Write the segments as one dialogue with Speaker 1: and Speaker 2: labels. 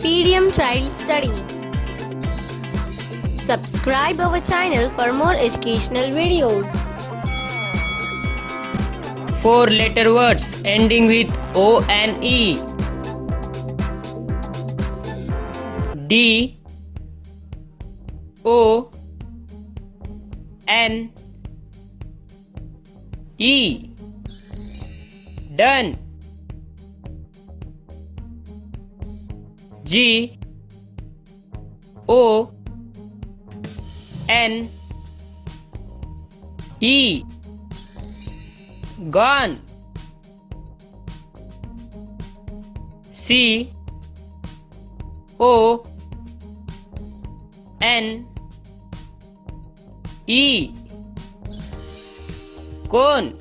Speaker 1: Medium Child Study. Subscribe our channel for more educational videos.
Speaker 2: 4-letter words ending with O and E. D O N E. Done. G O N E. Gone. C O N E. Cone.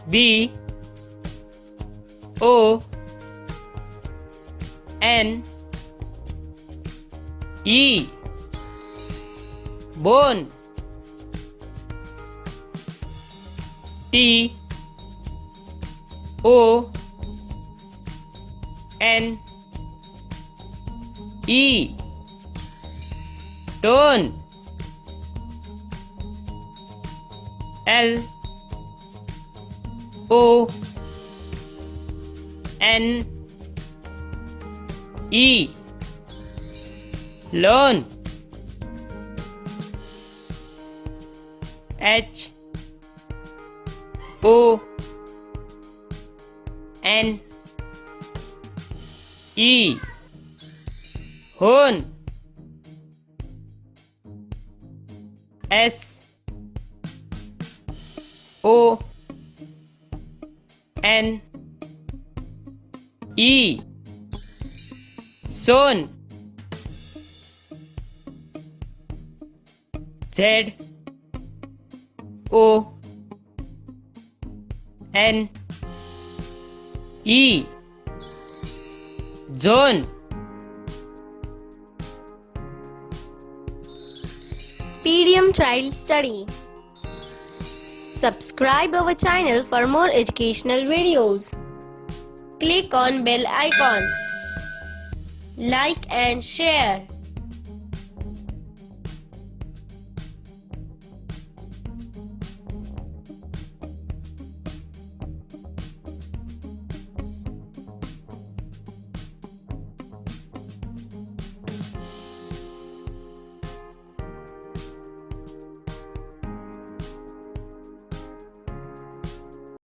Speaker 2: B O N E. Bone. T O N E. Tone. L O N E. Loan. H O N E. Hone. S O N E. Son. Z O N E. Zone.
Speaker 1: Medium Child Study. Subscribe our channel for more educational videos. Click on bell icon. Like and share.